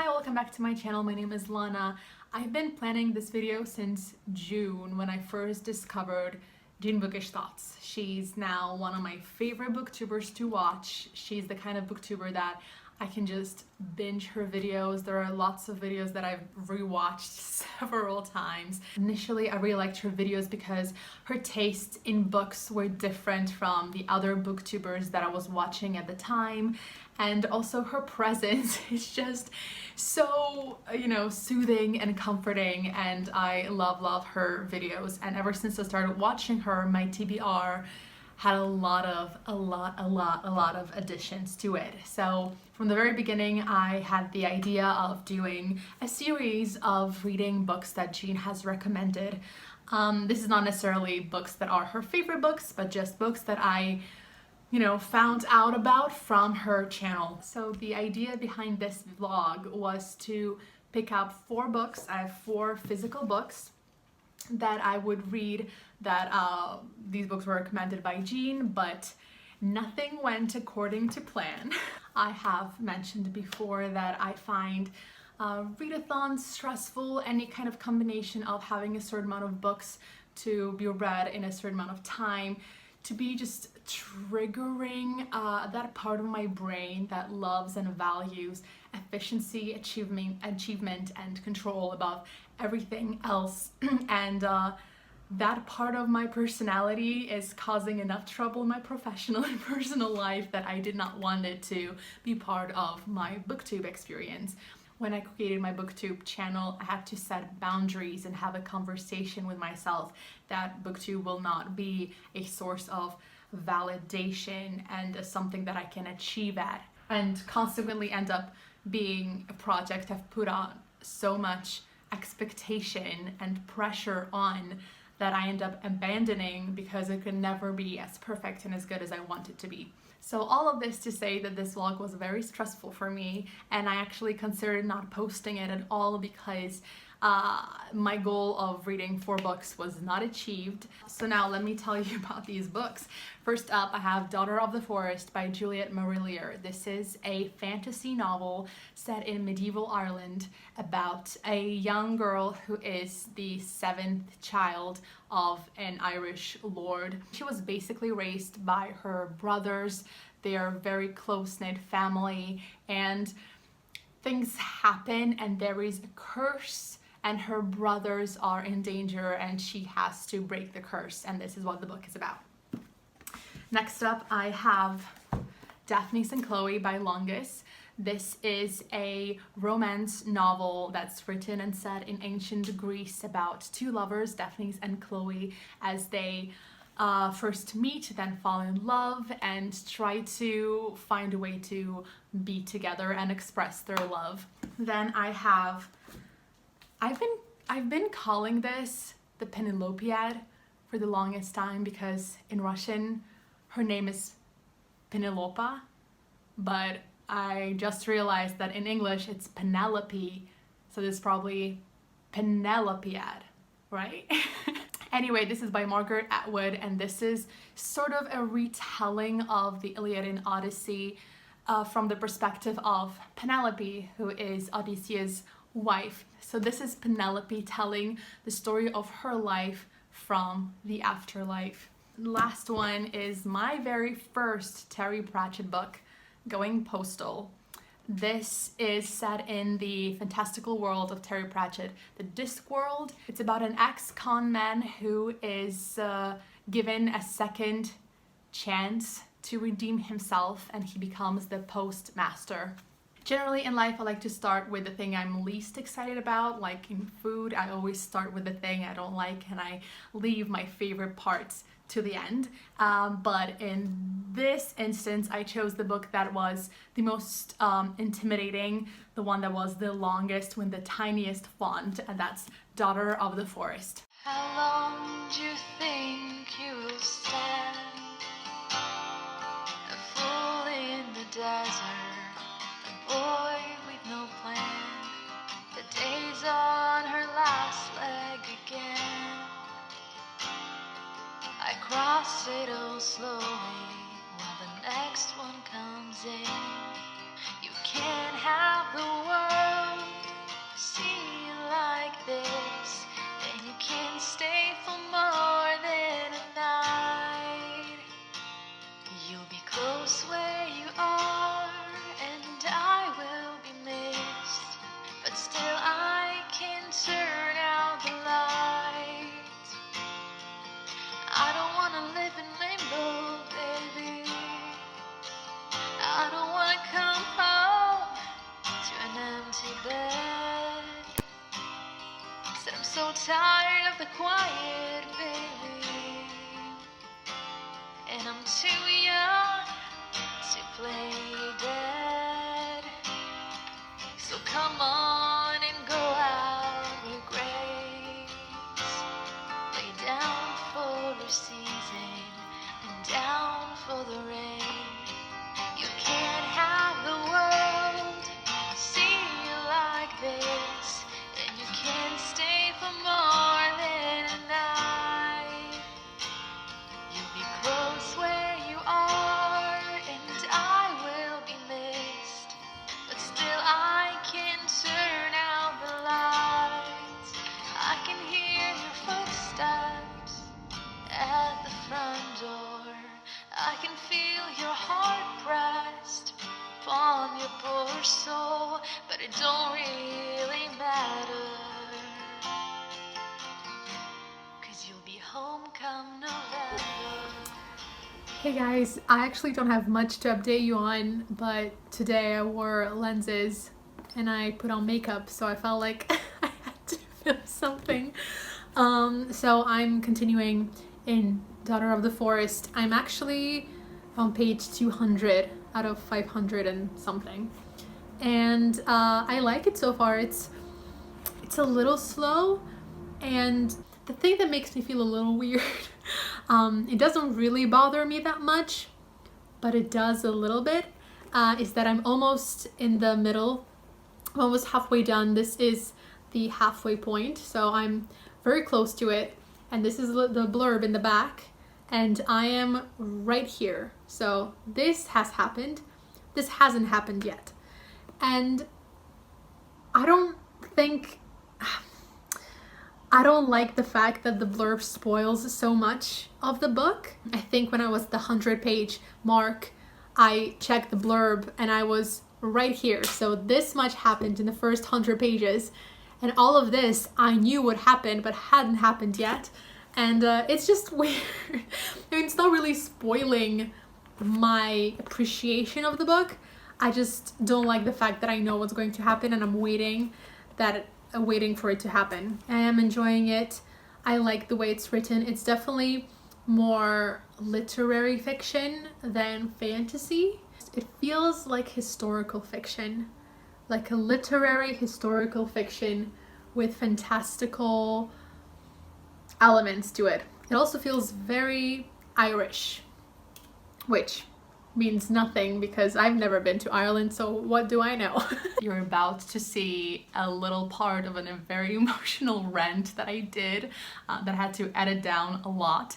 Hi, welcome back to my channel. My name is Lana. I've been planning this video since June when I first discovered BookishThoughts. She's now one of my favorite booktubers to watch. She's the kind of booktuber that I can just binge her videos. There are lots of videos that I've rewatched several times. Initially, I really liked her videos because her tastes in books were different from the other booktubers that I was watching at the time. And also her presence is just so, soothing and comforting, and I love her videos. And ever since I started watching her, my TBR had a lot of additions to it. So from the very beginning, I had the idea of doing a series of reading books that Jean has recommended. This is not necessarily books that are her favorite books, but just books that I found out about from her channel. So the idea behind this vlog was to pick up 4 books. I have 4 physical books that I would read that these books were recommended by Jean, but nothing went according to plan. I have mentioned before that I find readathons stressful, any kind of combination of having a certain amount of books to be read in a certain amount of time to be just triggering that part of my brain that loves and values efficiency, achievement, and control above everything else. And that part of my personality is causing enough trouble in my professional and personal life that I did not want it to be part of my booktube experience. When I created my booktube channel, I had to set boundaries and have a conversation with myself that booktube will not be a source of validation and something that I can achieve at, and consequently end up being a project I've put on so much expectation and pressure on that I end up abandoning because it can never be as perfect and as good as I want it to be. So all of this to say that this vlog was very stressful for me, and I actually considered not posting it at all because my goal of reading 4 books was not achieved. So now let me tell you about these books. First up, I have Daughter of the Forest by Juliet Marillier. This is a fantasy novel set in medieval Ireland about a young girl who is the 7th child of an Irish lord. She was basically raised by her brothers. They are a very close-knit family, and things happen and there is a curse and her brothers are in danger and she has to break the curse, and this is what the book is about. Next up, I have Daphnis and Chloe by Longus. This is a romance novel that's written and set in ancient Greece about 2 lovers, Daphnis and Chloe, as they first meet, then fall in love, and try to find a way to be together and express their love. Then I have, I've been calling this the Penelopiad for the longest time because in Russian her name is Penelopa, but I just realized that in English it's Penelope, so this is probably Penelopiad, right? Anyway, this is by Margaret Atwood, and this is sort of a retelling of the Iliad and Odyssey from the perspective of Penelope, who is Odysseus' wife. So this is Penelope telling the story of her life from the afterlife. Last one is my very first Terry Pratchett book, Going Postal. This is set in the fantastical world of Terry Pratchett, the Discworld. It's about an ex-con man who is given a second chance to redeem himself, and he becomes the postmaster. Generally in life, I like to start with the thing I'm least excited about. Like in food, I always start with the thing I don't like and I leave my favorite parts to the end. But in this instance, I chose the book that was the most intimidating, the one that was the longest with the tiniest font, and that's Daughter of the Forest. How long do you think you will stand, a fool in the desert, a boy with no plan, the day's on her last leg again. I cross it all slowly while the next one comes in. You can't have the world to bed. Said I'm so tired of the quiet, baby, and I'm too young to play dead. So come on and go out with grace. Lay down for a season and down for the rain. You can't have the world see you like this, and you can't stay for more than a night. You'll be close where you are, and I will be missed, but still I can turn out the lights. I can hear your footsteps at the front door. I can feel your heart pressed upon your poor soul, but it don't really matter, 'cause you'll be home come November. Hey guys, I actually don't have much to update you on, but today I wore lenses and I put on makeup, so I felt like I had to film something. So I'm continuing in Daughter of the Forest. I'm actually on page 200 out of 500 and something. And I like it so far. It's a little slow, and the thing that makes me feel a little weird, it doesn't really bother me that much, but it does a little bit, is that I'm almost in the middle, almost halfway done. This is the halfway point, so I'm very close to it, and this is the blurb in the back, and I am right here. So this has happened. This hasn't happened yet. And I don't like the fact that the blurb spoils so much of the book. I think when I was the 100-page mark, I checked the blurb and I was right here. So this much happened in the first 100 pages. And all of this I knew would happen, but hadn't happened yet. And it's just weird. I mean, it's not really spoiling my appreciation of the book. I just don't like the fact that I know what's going to happen and I'm waiting for it to happen. I am enjoying it. I like the way it's written. It's definitely more literary fiction than fantasy. It feels like historical fiction, like a literary historical fiction with fantastical elements to it. It also feels very Irish, which means nothing because I've never been to Ireland, so what do I know? You're about to see a little part of a very emotional rant that I did that I had to edit down a lot.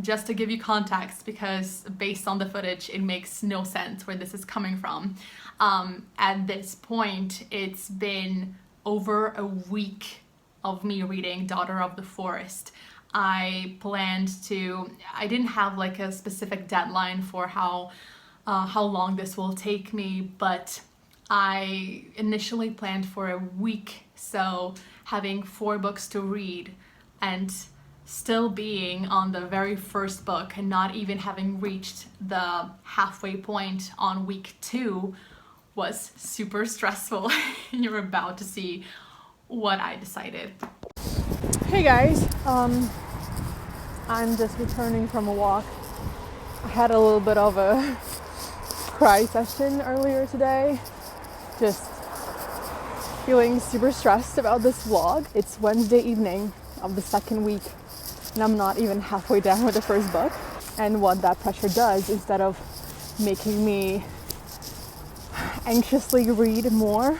Just to give you context, because based on the footage it makes no sense where this is coming from. At this point it's been over a week of me reading Daughter of the Forest. I didn't have like a specific deadline for how long this will take me, but I initially planned for a week, so having 4 books to read and still being on the very first book and not even having reached the halfway point on week 2 was super stressful. And you're about to see what I decided. Hey guys, I'm just returning from a walk. I had a little bit of a cry session earlier today, just feeling super stressed about this vlog. It's Wednesday evening of the second week and I'm not even halfway down with the first book. And what that pressure does, instead of making me anxiously read more,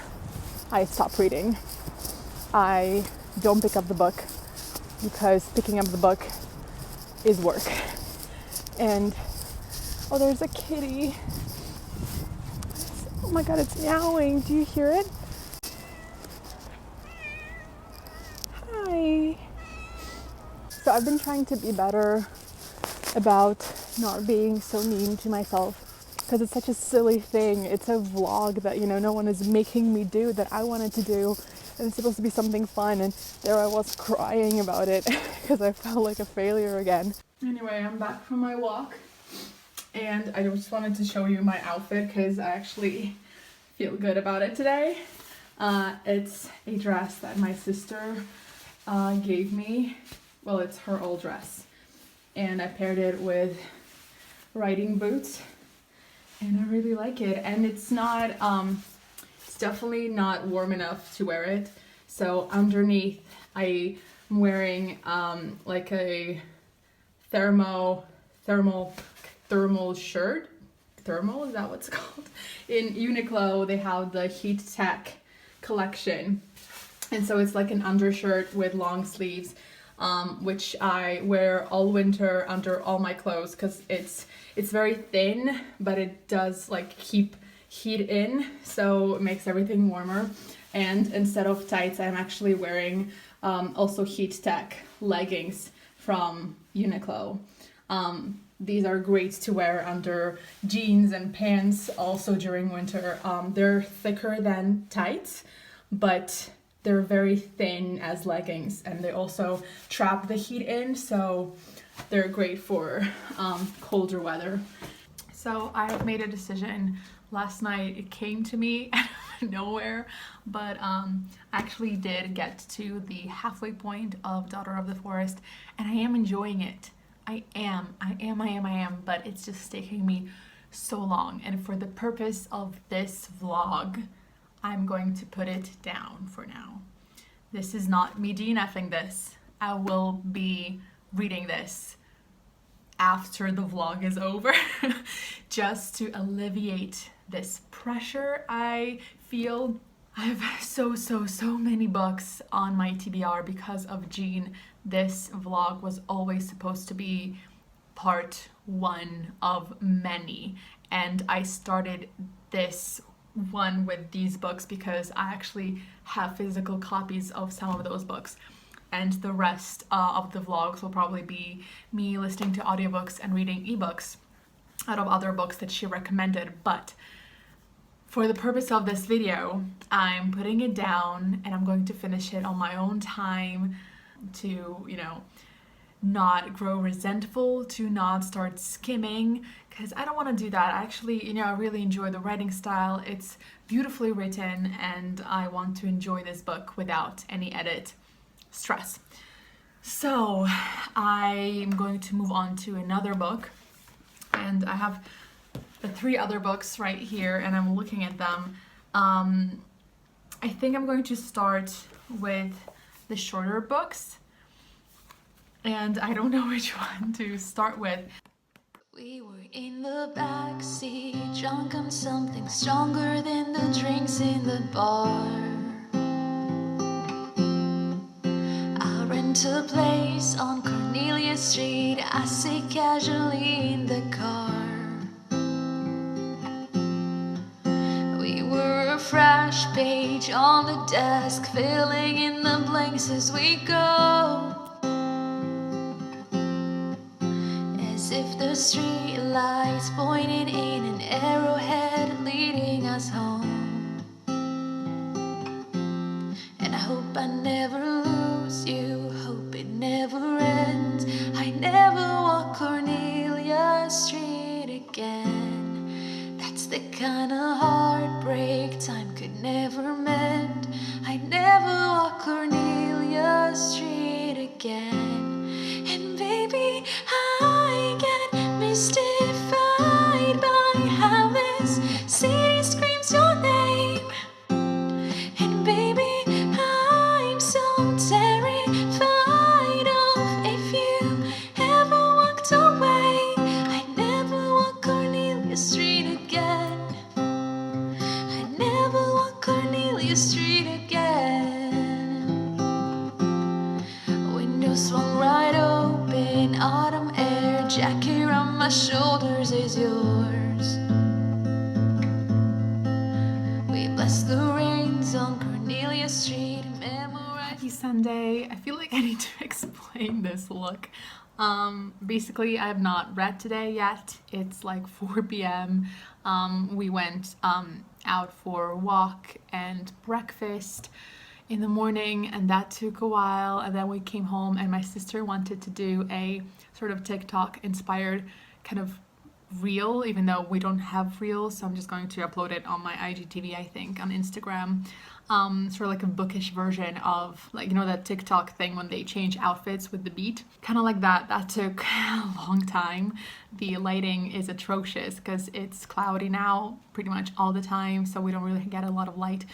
I stop reading. I don't pick up the book because picking up the book is work. And oh, there's a kitty. Oh my god, it's meowing. Do you hear it? Hi. So I've been trying to be better about not being so mean to myself, because it's such a silly thing. It's a vlog that, no one is making me do, that I wanted to do. And it's supposed to be something fun, and there I was crying about it because I felt like a failure again. Anyway, I'm back from my walk and I just wanted to show you my outfit because I actually feel good about it today. It's a dress that my sister gave me. Well, it's her old dress. And I paired it with riding boots. And I really like it. And it's not, it's definitely not warm enough to wear it. So underneath, I'm wearing like a thermal shirt. Thermal, is that what it's called? In Uniqlo, they have the Heat Tech collection. And so it's like an undershirt with long sleeves, which I wear all winter under all my clothes because it's very thin, but it does like keep heat in, so it makes everything warmer. And instead of tights, I'm actually wearing also Heat Tech leggings from Uniqlo. These are great to wear under jeans and pants also during winter. They're thicker than tights, but they're very thin as leggings, and they also trap the heat in, so they're great for colder weather. So I have made a decision. Last night it came to me out of nowhere, but I actually did get to the halfway point of Daughter of the Forest, and I am enjoying it. I am, but it's just taking me so long. And for the purpose of this vlog, I'm going to put it down for now. This is not me DNFing this. I will be reading this after the vlog is over, just to alleviate this pressure I feel. I have so many books on my TBR because of Jean. This vlog was always supposed to be part 1 of many, and I started this one with these books because I actually have physical copies of some of those books, and the rest of the vlogs will probably be me listening to audiobooks and reading ebooks out of other books that she recommended. But for the purpose of this video, I'm putting it down and I'm going to finish it on my own time to, you know, not grow resentful, to not start skimming, because I don't want to do that. I actually, you know, I really enjoy the writing style. It's beautifully written, and I want to enjoy this book without any edit stress. So I'm going to move on to another book, and I have the 3 other books right here, and I'm looking at them. I think I'm going to start with the shorter books, and I don't know which one to start with. We were in the backseat, drunk on something stronger than the drinks in the bar. I rent a place on Cornelia Street, I sit casually in the car. We were a fresh page on the desk, filling in the blanks as we go. As if the street lights pointed in an arrowhead leading us home. And I hope I never lose you, hope it never ends. I never walk Cornelia Street again. That's the kind of heartbreak time could never mend. I never walk Cornelia Street again. And baby, I get mystified by how this city screams your name. And baby, I'm so terrified of if you ever walked away. I never walk Cornelia Street again. I never walk Cornelia Street again. Window swung right open, autumn air, jacket around my shoulders is yours. We bless the rains on Cornelia Street, memorize. Happy Sunday. I feel like I need to explain this look. Basically, I have not read today yet. It's like 4 p.m. We went out for a walk and breakfast in the morning, and that took a while, and then we came home and my sister wanted to do a sort of TikTok inspired kind of reel, even though we don't have reels, so I'm just going to upload it on my IGTV, I think, on Instagram. Sort of like a bookish version of, like, you know, that TikTok thing when they change outfits with the beat, kind of like that. That took a long time. The lighting is atrocious because it's cloudy now pretty much all the time, so we don't really get a lot of light.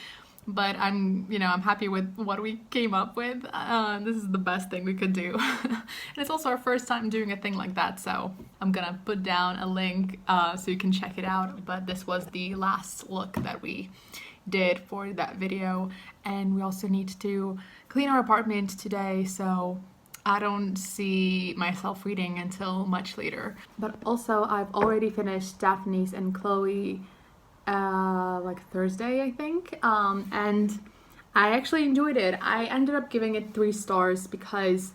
But I'm happy with what we came up with. This is the best thing we could do. And it's also our first time doing a thing like that, so I'm gonna put down a link so you can check it out. But this was the last look that we did for that video, and we also need to clean our apartment today, so I don't see myself reading until much later. But also, I've already finished Daphne's and Chloe like Thursday, I think, and I actually enjoyed it. I ended up giving it 3 stars because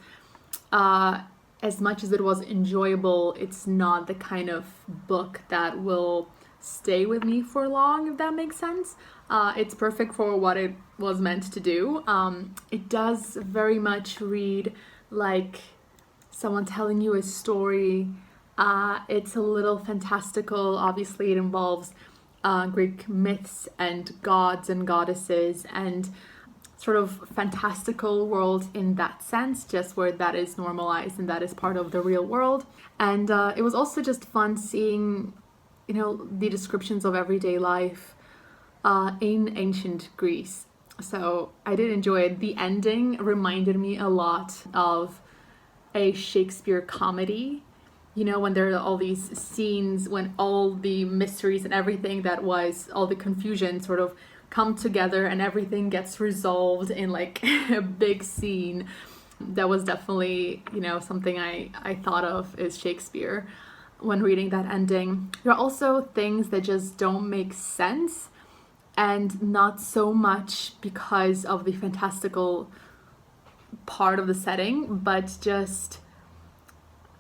as much as it was enjoyable, it's not the kind of book that will stay with me for long, if that makes sense. It's perfect for what it was meant to do. It does very much read like someone telling you a story. It's a little fantastical. Obviously, it involves Greek myths and gods and goddesses and sort of fantastical world in that sense, just where that is normalized and that is part of the real world. And it was also just fun seeing, you know, the descriptions of everyday life in ancient Greece. So I did enjoy it. The ending reminded me a lot of a Shakespeare comedy. You know, when there are all these scenes, when all the mysteries and everything that was, all the confusion sort of come together and everything gets resolved in like a big scene. That was definitely, you know, something I thought of as Shakespeare when reading that ending. There are also things that just don't make sense, and not so much because of the fantastical part of the setting, but just,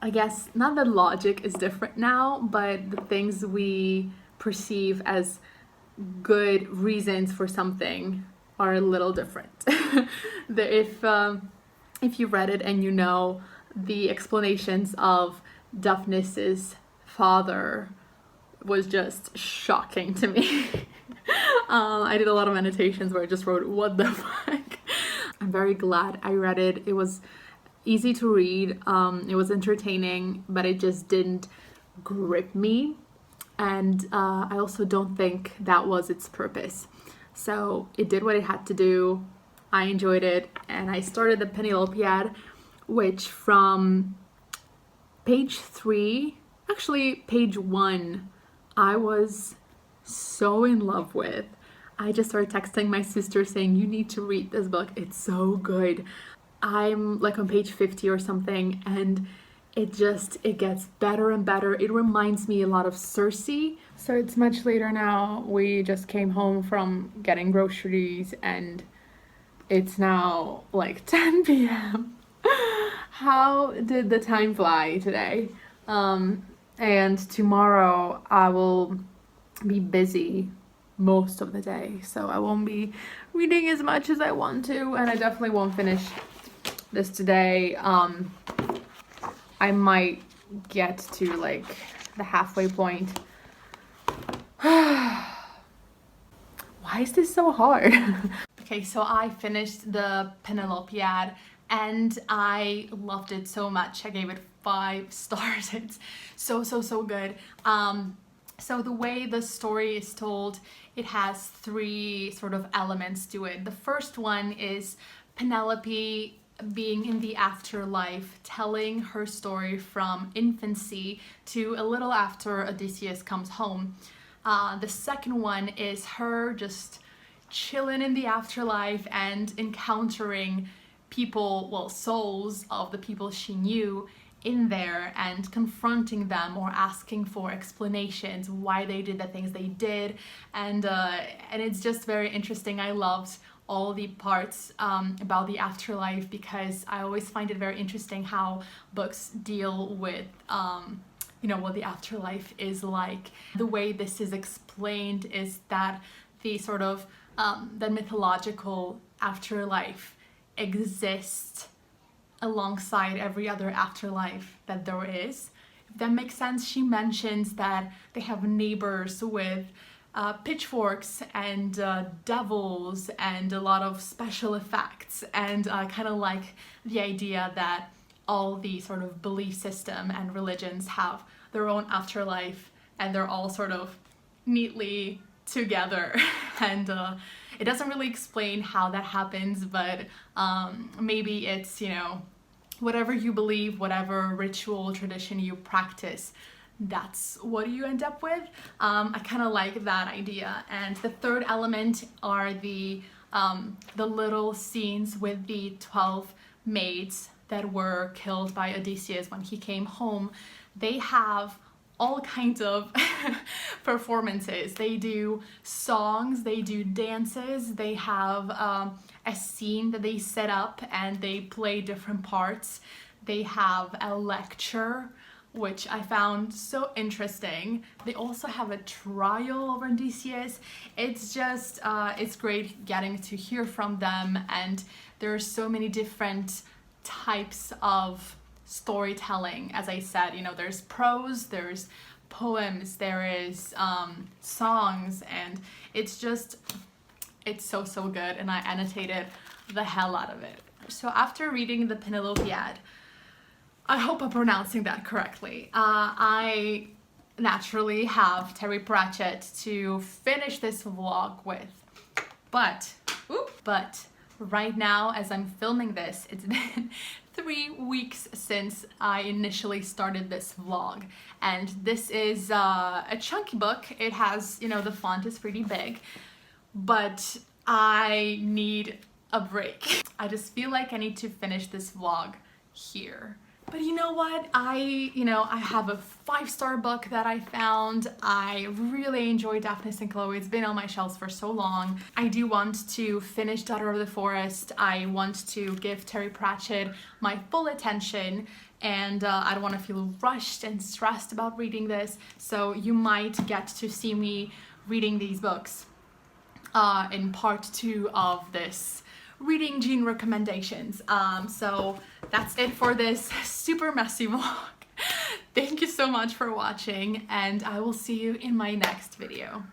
I guess, not that logic is different now, but the things we perceive as good reasons for something are a little different. If you read it and you know the explanations of Daphnis's father was just shocking to me. I did a lot of annotations where I just wrote, what the fuck? I'm very glad I read it. It was easy to read, it was entertaining, but it just didn't grip me, and I also don't think that was its purpose. So it did what it had to do. I enjoyed it, and I started the Penelopiad, which from page 3, actually page 1, I was so in love with. I just started texting my sister saying, you need to read this book, it's so good. I'm like on page 50 or something, and it gets better and better. It reminds me a lot of Circe. So it's much later now. We just came home from getting groceries and it's now like 10 p.m. How did the time fly today? And tomorrow I will be busy most of the day, so I won't be reading as much as I want to, and I definitely won't finish this today. I might get to like the halfway point. Why is this so hard? Okay, so I finished the Penelopiad and I loved it so much. I gave it 5 stars. It's so good. So the way the story is told, it has 3 sort of elements to it. The first one is Penelope being in the afterlife, telling her story from infancy to a little after Odysseus comes home. The second one is her just chilling in the afterlife and encountering people, well, souls of the people she knew in there, and confronting them or asking for explanations why they did the things they did, and it's just very interesting. I loved all the parts about the afterlife, because I always find it very interesting how books deal with you know, what the afterlife is like. The way this is explained is that the sort of the mythological afterlife exists alongside every other afterlife that there is. if that makes sense. She mentions that they have neighbors with pitchforks and devils and a lot of special effects, and I kind of like the idea that all the sort of belief system and religions have their own afterlife and they're all sort of neatly together. And it doesn't really explain how that happens, but maybe it's, you know, whatever you believe, whatever ritual tradition you practice, that's what you end up with. I kind of like that idea. And the third element are the little scenes with the 12 maids that were killed by Odysseus when he came home. They have all kinds of performances. They do songs, they do dances, they have a scene that they set up and they play different parts. They have a lecture, which I found so interesting. They also have a trial over Odysseus. It's just, it's great getting to hear from them, and there are so many different types of storytelling. As I said, you know, there's prose, there's poems, there is songs, and it's just, it's so good, and I annotated the hell out of it. So after reading the Penelopiad, I hope I'm pronouncing that correctly, I naturally have Terry Pratchett to finish this vlog with, but right now, as I'm filming this, it's been 3 weeks since I initially started this vlog, and this is a chunky book. It has, you know, the font is pretty big, but I need a break. I just feel like I need to finish this vlog here. But you know what? I have a 5-star book that I found. I really enjoyed Daphnis and Chloe. It's been on my shelves for so long. I do want to finish Daughter of the Forest. I want to give Terry Pratchett my full attention, and I don't want to feel rushed and stressed about reading this. So you might get to see me reading these books in part 2 of this reading Jean recommendations. So that's it for this super messy vlog. Thank you so much for watching, and I will see you in my next video.